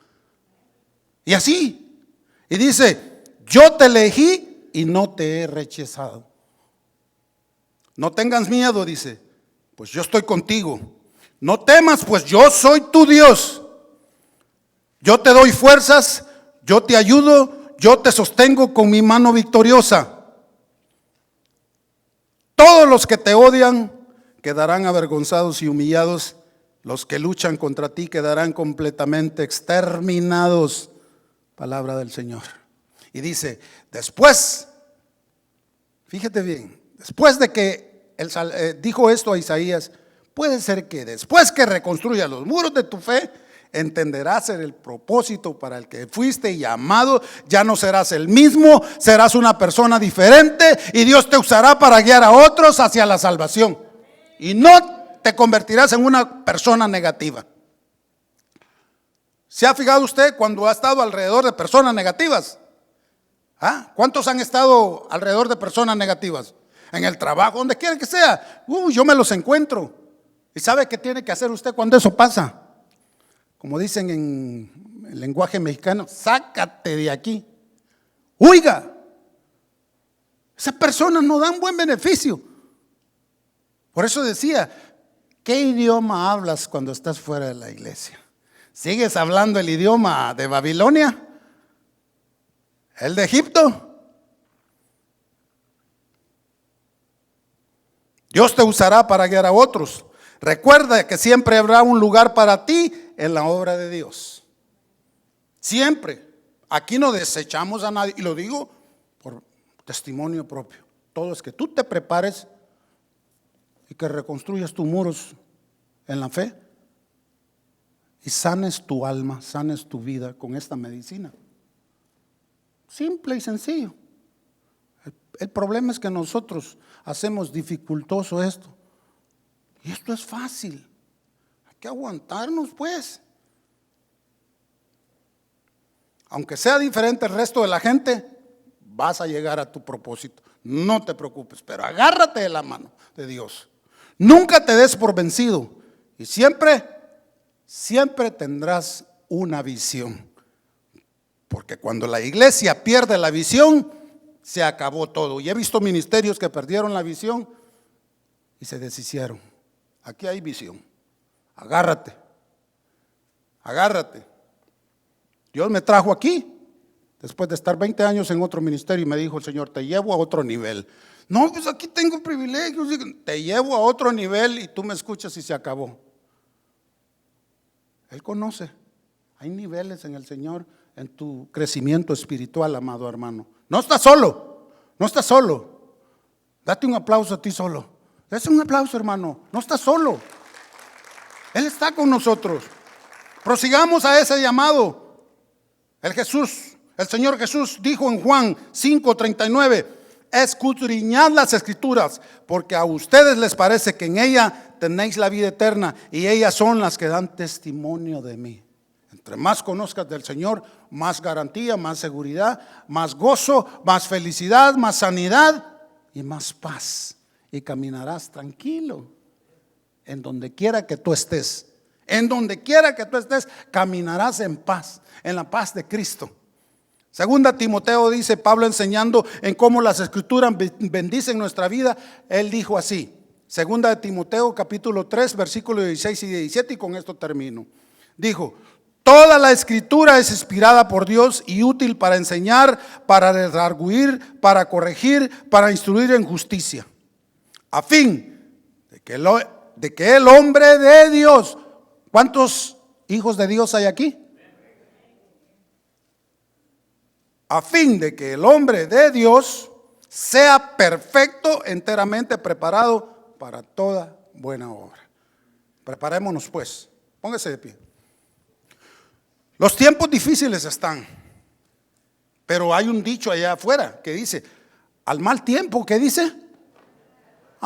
Speaker 1: Y así. Y dice, yo te elegí y no te he rechazado. No tengas miedo, dice, pues yo estoy contigo. No temas, pues yo soy tu Dios. Yo te doy fuerzas, yo te ayudo, yo te sostengo con mi mano victoriosa. Todos los que te odian quedarán avergonzados y humillados. Los que luchan contra ti quedarán completamente exterminados. Palabra del Señor. Y dice, después, fíjate bien, después de que dijo esto a Isaías, puede ser que después que reconstruya los muros de tu fe, entenderás el propósito para el que fuiste llamado. Ya no serás el mismo, serás una persona diferente y Dios te usará para guiar a otros hacia la salvación. Y no te convertirás en una persona negativa. ¿Se ha fijado usted cuando ha estado alrededor de personas negativas? ¿Cuántos han estado alrededor de personas negativas? En el trabajo, donde quiera que sea. Yo me los encuentro. ¿Y sabe qué tiene que hacer usted cuando eso pasa? Como dicen en el lenguaje mexicano, sácate de aquí. Oiga, esas personas no dan buen beneficio. Por eso decía, ¿qué idioma hablas cuando estás fuera de la iglesia? ¿Sigues hablando el idioma de Babilonia? ¿El de Egipto? Dios te usará para guiar a otros. Recuerda que siempre habrá un lugar para ti en la obra de Dios. Siempre. Aquí no desechamos a nadie. Y lo digo por testimonio propio. Todo es que tú te prepares y que reconstruyas tus muros en la fe y sanes tu alma, sanes tu vida con esta medicina. Simple y sencillo. El problema es que nosotros hacemos dificultoso esto. Y esto es fácil. Hay que aguantarnos, pues. Aunque sea diferente el resto de la gente, vas a llegar a tu propósito. No te preocupes, pero agárrate de la mano de Dios. Nunca te des por vencido Y siempre, siempre tendrás una visión. Porque cuando la iglesia pierde la visión, se acabó todo. Y he visto ministerios que perdieron la visión y se deshicieron. Aquí hay visión. Agárrate. Agárrate. Dios me trajo aquí después de estar 20 años en otro ministerio y me dijo el Señor, te llevo a otro nivel. No, pues aquí tengo privilegios. Te llevo a otro nivel y tú me escuchas y se acabó. Él conoce. Hay niveles en el Señor, en tu crecimiento espiritual, amado hermano. No estás solo. No estás solo. Date un aplauso a ti solo. Date un aplauso, hermano. No estás solo. Él está con nosotros. Prosigamos a ese llamado. El Señor Jesús dijo en Juan 5:39, escudriñad las Escrituras, porque a ustedes les parece que en ella tenéis la vida eterna, y ellas son las que dan testimonio de mí. Entre más conozcas del Señor, más garantía, más seguridad, más gozo, más felicidad, más sanidad y más paz. Y caminarás tranquilo en donde quiera que tú estés. En donde quiera que tú estés, caminarás en paz, en la paz de Cristo. Segunda Timoteo dice, Pablo enseñando en cómo las Escrituras bendicen nuestra vida, él dijo así. Segunda de Timoteo capítulo 3 versículos 16 y 17, y con esto termino. Dijo, toda la Escritura es inspirada por Dios y útil para enseñar, para redarguir, para corregir, para instruir en justicia, a fin de que el hombre de Dios, ¿cuántos hijos de Dios hay aquí? A fin de que el hombre de Dios sea perfecto, enteramente preparado para toda buena obra. Preparémonos pues, póngase de pie. Los tiempos difíciles están, pero hay un dicho allá afuera que dice, al mal tiempo, ¿qué dice?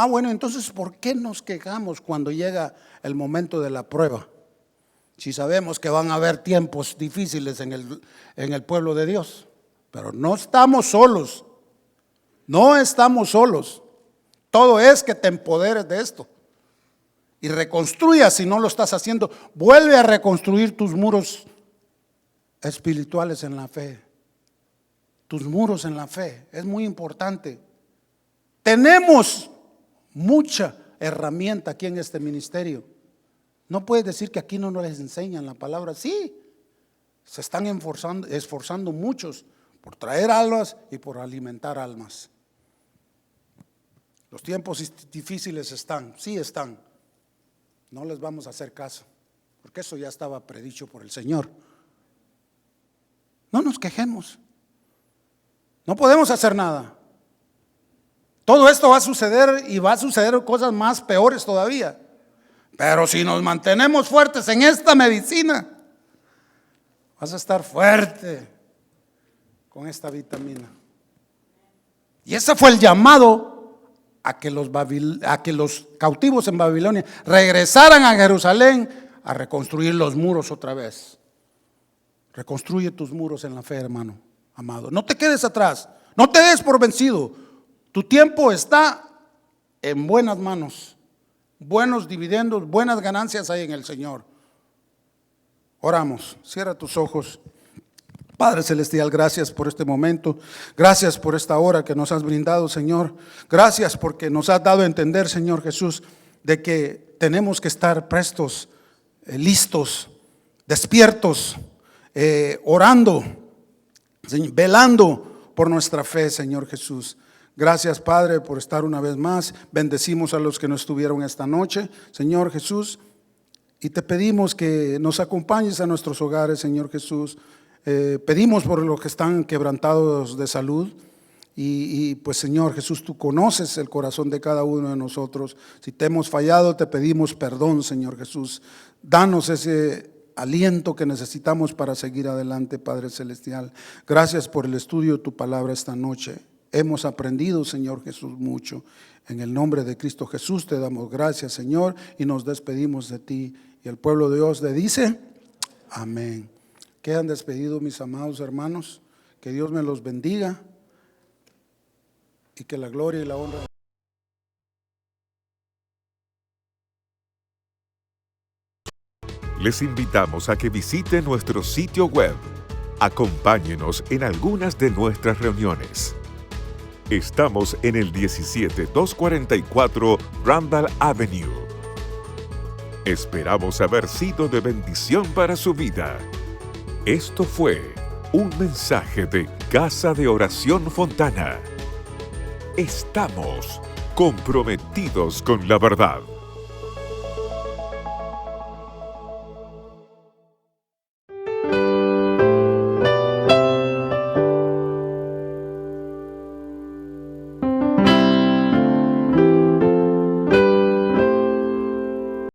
Speaker 1: Bueno, entonces, ¿por qué nos quejamos cuando llega el momento de la prueba? Si sabemos que van a haber tiempos difíciles en el pueblo de Dios. Pero no estamos solos. No estamos solos. Todo es que te empoderes de esto. Y reconstruya si no lo estás haciendo. Vuelve a reconstruir tus muros espirituales en la fe. Tus muros en la fe. Es muy importante. Tenemos mucha herramienta aquí en este ministerio. No puedes decir que aquí no les enseñan la palabra. Sí, se están esforzando muchos por traer almas y por alimentar almas. Los tiempos difíciles están, sí están. No les vamos a hacer caso, porque eso ya estaba predicho por el Señor. No nos quejemos. No podemos hacer nada. Todo esto va a suceder y va a suceder cosas más peores todavía. Pero si nos mantenemos fuertes en esta medicina, vas a estar fuerte con esta vitamina. Y ese fue el llamado a que los cautivos en Babilonia regresaran a Jerusalén a reconstruir los muros otra vez. Reconstruye tus muros en la fe, hermano amado. No te quedes atrás, no te des por vencido. Tu tiempo está en buenas manos. Buenos dividendos, buenas ganancias hay en el Señor. Oramos, cierra tus ojos. Padre celestial, gracias por este momento, gracias por esta hora que nos has brindado, Señor. Gracias porque nos has dado a entender, Señor Jesús, de que tenemos que estar prestos, listos, despiertos, orando, velando por nuestra fe, Señor Jesús. Gracias, Padre, por estar una vez más. Bendecimos a los que no estuvieron esta noche, Señor Jesús, y te pedimos que nos acompañes a nuestros hogares, Señor Jesús. Pedimos por los que están quebrantados de salud y pues, Señor Jesús, tú conoces el corazón de cada uno de nosotros. Si te hemos fallado, te pedimos perdón, Señor Jesús. Danos ese aliento que necesitamos para seguir adelante, Padre celestial. Gracias por el estudio de tu palabra esta noche. Hemos aprendido, Señor Jesús, mucho. En el nombre de Cristo Jesús te damos gracias, Señor, y nos despedimos de ti. Y el pueblo de Dios le dice, amén. Quedan despedidos mis amados hermanos. Que Dios me los bendiga y que la gloria y la honra
Speaker 2: Les invitamos a que visiten nuestro sitio web. Acompáñenos en algunas de nuestras reuniones. Estamos en el 17244 Randall Avenue. Esperamos haber sido de bendición para su vida. Esto fue un mensaje de Casa de Oración Fontana. Estamos comprometidos con la verdad.